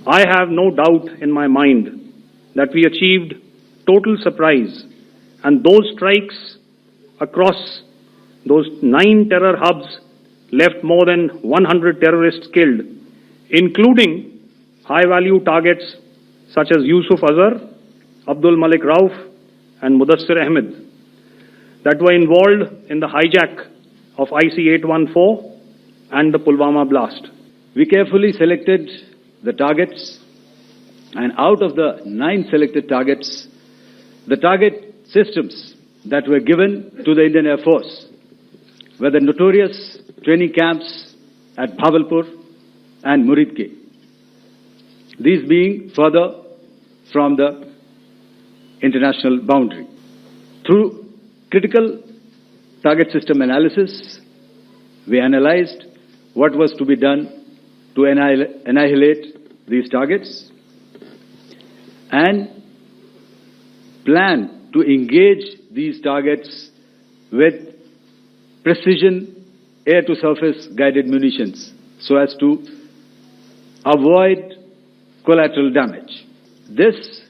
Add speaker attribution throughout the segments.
Speaker 1: I have no doubt in my mind that we achieved total surprise, and those strikes across those 9 terror hubs left more than 100 terrorists killed, including high-value targets such as Yusuf Azhar, Abdul Malik Rauf, and Mudassir Ahmed that were involved in the hijack of IC-814 and the Pulwama blast.
Speaker 2: We carefully selected the targets, and out of the 9 selected targets, the target systems that were given to the Indian Air Force were the notorious training camps at Bhavalpur and Muridke, these being further from the international boundary. Through critical target system analysis, we analyzed what was to be done to annihilate these targets and plan to engage these targets with precision air-to-surface guided munitions so as to avoid collateral damage. This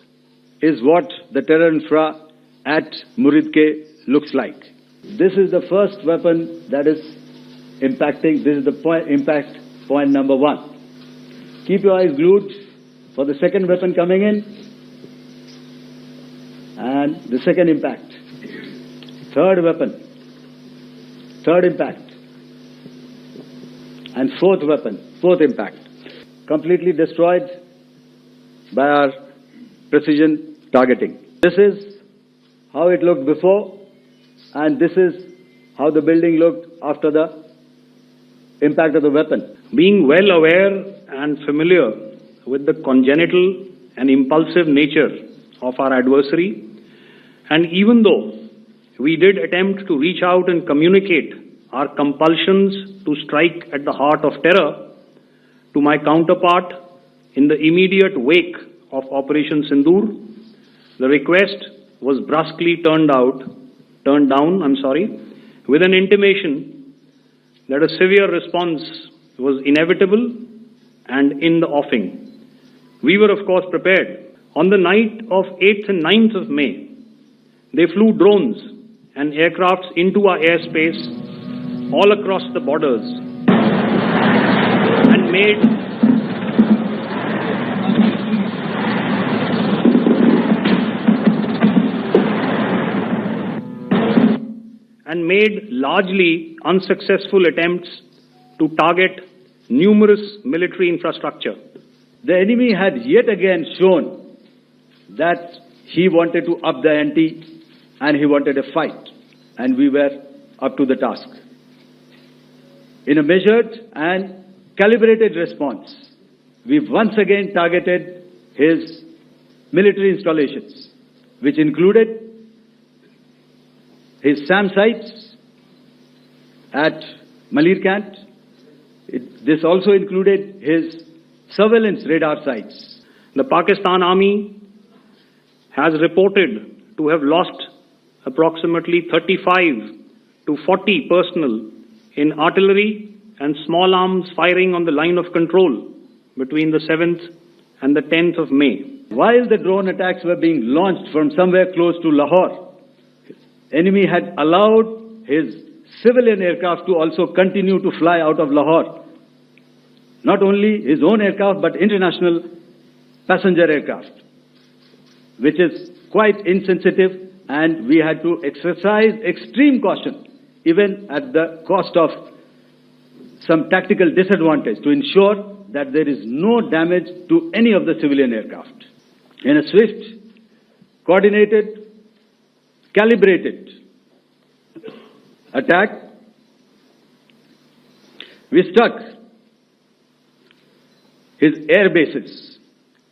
Speaker 2: is what the terror infra at Muridke looks like. This is the first weapon that is impacting. This is the impact point number 1. Keep your eyes glued for the second weapon coming in and the second impact. Third weapon, third impact, and fourth weapon, fourth impact. Completely destroyed by our precision targeting. This is how it looked before, and this is how the building looked after the impact of the weapon.
Speaker 1: Being well aware and familiar with the congenital and impulsive nature of our adversary, and even though we did attempt to reach out and communicate our compulsions to strike at the heart of terror to my counterpart in the immediate wake of Operation Sindoor, the request was brusquely turned down, with an intimation that a severe response was inevitable and in the offing. We were, of course, prepared. On the night of 8th and 9th of May, they flew drones and aircrafts into our airspace all across the borders and made largely unsuccessful attempts to target numerous military infrastructure.
Speaker 2: The enemy had yet again shown that he wanted to up the ante and he wanted a fight, and we were up to the task. In a measured and calibrated response, we once again targeted his military installations, which included his SAM sites at Malirkant. This also included his surveillance radar sites.
Speaker 1: The Pakistan Army has reported to have lost approximately 35 to 40 personnel in artillery and small arms firing on the line of control between the 7th and the 10th of May.
Speaker 2: While the drone attacks were being launched from somewhere close to Lahore, enemy had allowed his civilian aircraft to also continue to fly out of Lahore. Not only his own aircraft, but international passenger aircraft, which is quite insensitive, and we had to exercise extreme caution, even at the cost of some tactical disadvantage, to ensure that there is no damage to any of the civilian aircraft. In a swift, coordinated, calibrated attack, we struck his air bases,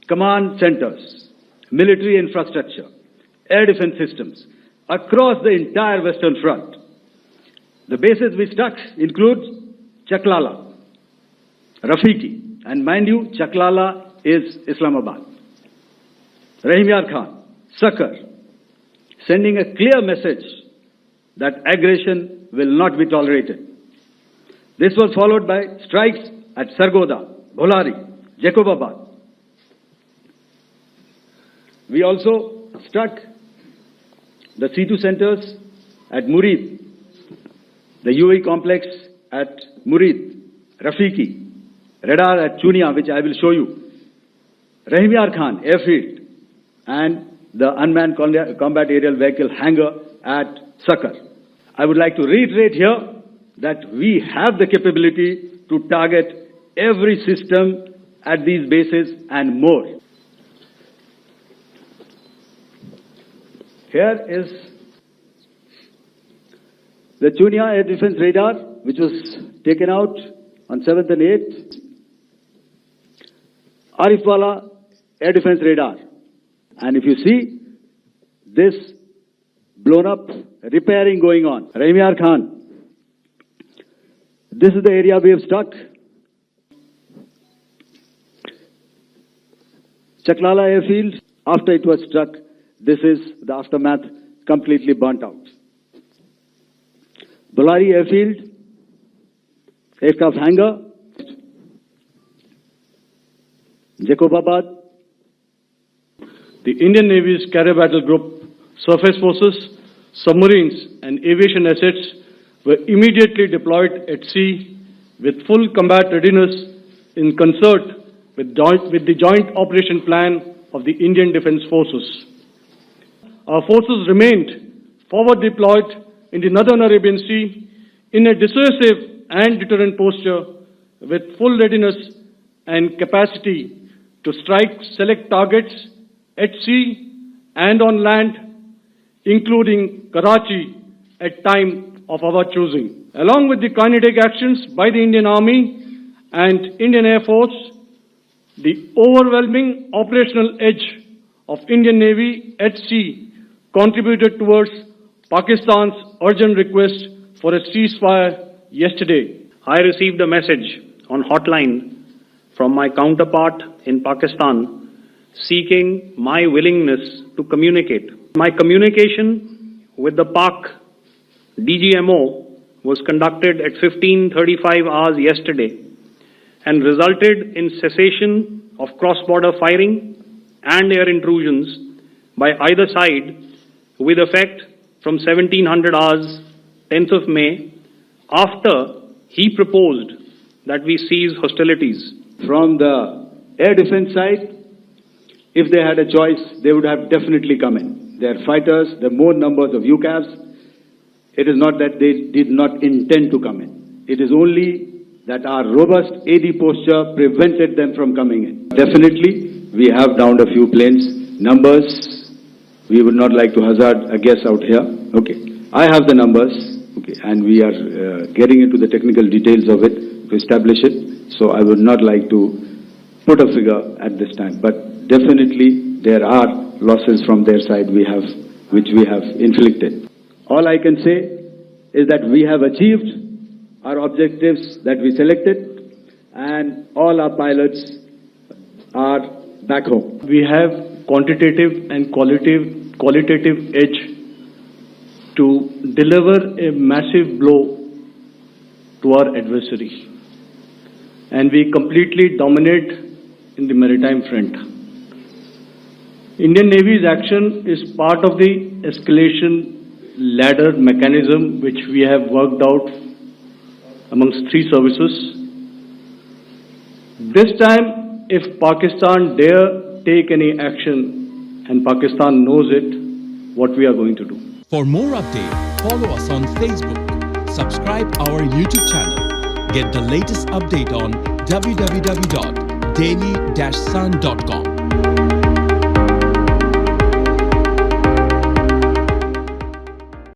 Speaker 2: command centers, military infrastructure, air defense systems across the entire Western Front. The bases we struck include Chaklala, Rafiki, and mind you, Chaklala is Islamabad. Rahim Yar Khan, Sakar, sending a clear message that aggression will not be tolerated. This was followed by strikes at Sargoda, Bholari, Jacobabad, We also struck the C2 centers at Murid, the UAE complex at Murid, Rafiki, radar at Chunia, which I will show you, Rahimyar Khan airfield, and the unmanned combat aerial vehicle hangar at Sakar. I would like to reiterate here that we have the capability to target every system at these bases and more. Here is the Chunia air defense radar, which was taken out on 7th and 8th. Arifwala air defense radar. And if you see this blown up repairing going on, Rahimyar Khan, this is the area we have struck. Chaklala airfield, after it was struck, this is the aftermath, completely burnt out. Bolari airfield, aircraft hangar, Jacobabad.
Speaker 3: The Indian Navy's Carrier Battle Group, surface forces, submarines and aviation assets were immediately deployed at sea with full combat readiness in concert with the joint operation plan of the Indian Defence Forces. Our forces remained forward deployed in the Northern Arabian Sea in a dissuasive and deterrent posture with full readiness and capacity to strike select targets at sea and on land, including Karachi at time of our choosing. Along with the kinetic actions by the Indian Army and Indian Air Force, the overwhelming operational edge of Indian Navy at sea contributed towards Pakistan's urgent request for a ceasefire yesterday.
Speaker 1: I received a message on hotline from my counterpart in Pakistan seeking my willingness to communicate. My communication with the Pak DGMO was conducted at 15:35 hours yesterday and resulted in cessation of cross-border firing and air intrusions by either side with effect from 1700 hours 10th of May after he proposed that we cease hostilities.
Speaker 2: From the air defense side, if they had a choice, they would have definitely come in. They are fighters, there are more numbers of UCAVs. It is not that they did not intend to come in. It is only that our robust AD posture prevented them from coming in. Definitely, we have downed a few planes. Numbers, we would not like to hazard a guess out here. Okay, I have the numbers, okay, and we are getting into the technical details of it to establish it. So I would not like to put a figure at this time. But definitely, there are losses from their side which we have inflicted. All I can say is that we have achieved our objectives that we selected, and all our pilots are back home.
Speaker 3: We have quantitative and qualitative edge to deliver a massive blow to our adversary, and we completely dominate in the maritime front. Indian Navy's action is part of the escalation ladder mechanism which we have worked out amongst three services. This time, if Pakistan dare take any action, and Pakistan knows it, what we are going to do.
Speaker 4: For more updates, follow us on Facebook, subscribe our YouTube channel, get the latest update on www.daily-sun.com.